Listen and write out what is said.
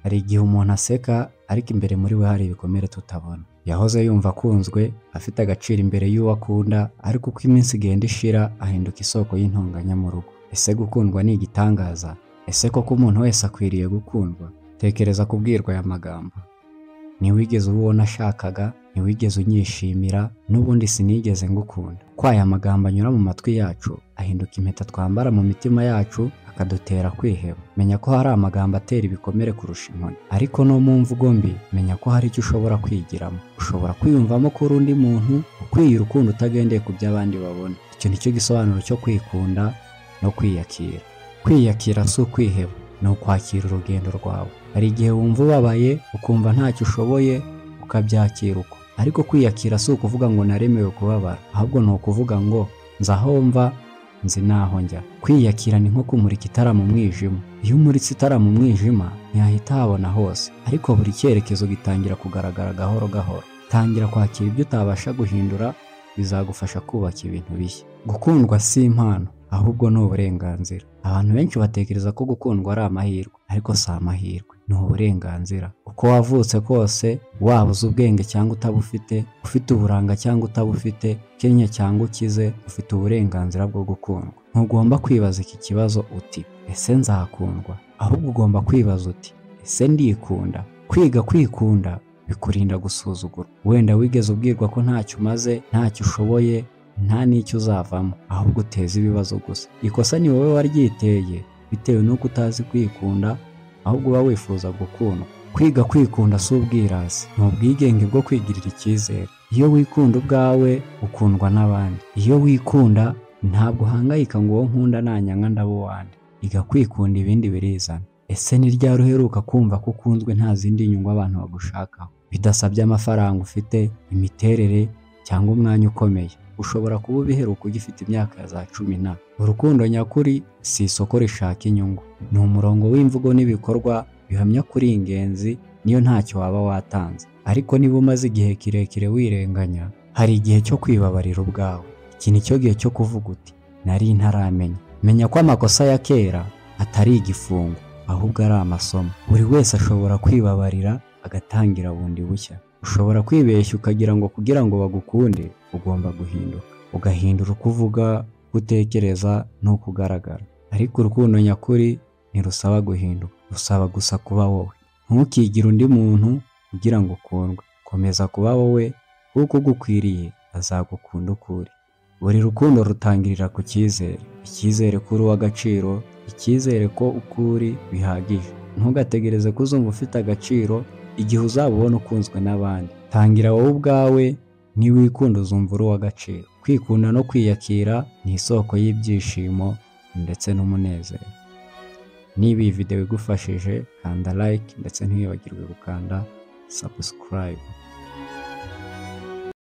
Hari igihe umuntu aseka ariko imbere muri we hari ibikomere tutabona. Yahoze yumva akunzwe, afite agaciro imbere y'uwo akunda, ariko uko iminsi igenda ishira ahinduka isoko y'intonganya mu rugo. Ese gukundwa ni igitangaza? Ese koko umuntu wese akwiriye gukundwa? Tekereza kubwirwa aya magambo: ntiwigeze uwo nashakaga, ntiwigeze unyishimira, n'ubundi sinigeze ngukunda. Ko aya magambo anyura mu matwi yacu ahinduka impeta twambara mu mitima yacu, akadutera kwiheba. Menya ko hari amagambo atera ibikomere kurusha inkoni, ariko no mu mvugo mbi menya ko hari icyo ushobora kwigiramo. Ushobora kwiyumvamo ko uri undi muntu, ukwiye urukundo utagendeye ku byo abandi babona. Icyo nicyo gisobanuro cyo kwikunda no kwiyakira. Kwiyakira si ukwiheba, ni ukwakira urugendo rwawe. Hari igihe wumva ubabaye ukumva ntacyo ushoboye ukabyakira uko, ariko kwiyakira si ukuvuga ngo naremewe kubabara, ahubwo ni ukuvuga ngo nzi aho mva, nzi n'aho njya. Kwiyakira ni nko kumurika itara mu mwijima. Iyo umuritse itara mu mwijima ntihahita habona hose, ariko buri cyerekezo gitangira kugaragara gahoro gahoro. Tangira kwakira ibyo utabasha guhindura, bizagufasha kubaka ibintu bishya. Gukundwa si impano, ahubwo ni uburenganzira. Abantu benshi batekereza ko gukundwa ari amahirwe, ariko si amahirwe, ni uburenganzira. Uko wavutse kose, waba uzi ubwenge cyangwa utabufite, ufite uburanga cyangwa utabufite, ukennye cyangwa ukize, ufite uburenganzira bwo gukundwa. Ntugomba kwibaza iki kibazo uti ese nzakundwa, ahubwo ugomba kwibaza uti ese ndikunda. Kwiga kwikunda bikurinda gusuzugura. Wenda wigeze ubwirwa ko ntacyo umaze, ntacyo ushoboye, nta n'icyo uzavamo, ahubwo uteza ibibazo gusa. Ikosa ni wowe waryiteye bitewe n'uko utazi kwikunda, ahubwo uba wifuza gukundwa. Kwiga kwikunda si ubwirasi, ni ubwigenge bwo kwigirira icyizere. Iyo wikunda ubwawe ukundwa n'abandi. Iyo wikunda ntabwo uhangayika ngo uwo nkunda nanyanga ndabo wande. Iga kwikunda ibindi birizana. Ese ni ryari uheruka kumva ko ukunzwe nta zindi nyungu abantu bagushakaho, bidasabye amafaranga ufite, imiterere cyangwa umwanya ukomeye? Ushobora kuba ubiheruka ugifite imyaka ya za 10. Urukundo nyakuri si isoko rishaka inyungu, ni umurongo w'imvugo n'ibikorwa bihamya kuri ingenzi, niyo ntacyo waba watanze. Ariko niba umaze igihe kirekire wirenganya, hari igihe cyo kwibabarira ubwawe. Iki ni cyo gihe cyo kuvuga uti nari ntaramenya. Menya ko amakosa ya kera atari igifungo, ahubwo ari amasomo. Buri wese ashobora kwibabarira agatangira bundi bushya. Ushobora kwibeshya ukagira ngo kugira ngo bagukunde ugomba guhinduka, ugahindura uko uvuga, gutekereza n'uko ugaragara. Ariko urukundo nyakuri ntirusaba guhinduka, rusaba gusa kuba wowe. Ntukigire undi muntu kugira ngo ukundwe, komeza kuba wowe, kuko ugukwiriye azagukunda uko uri. Buri rukundo rutangirira ku cyizere, icyizere ko uri uw'agaciro, icyizere ko uko uri bihagije. Ntugategereze ko uzumva ufite agaciro igihe uzaba ubona ukunzwe n'abandi. Tangira wowe ubwawe, niwikunda uzumva uri uw'agaciro. Kwikunda no kwiyakira ni isoko y'ibyishimo ndetse n'umunezero. Niba iyi video igufashije, kanda like ndetse ntiwibagirwe gukanda subscribe.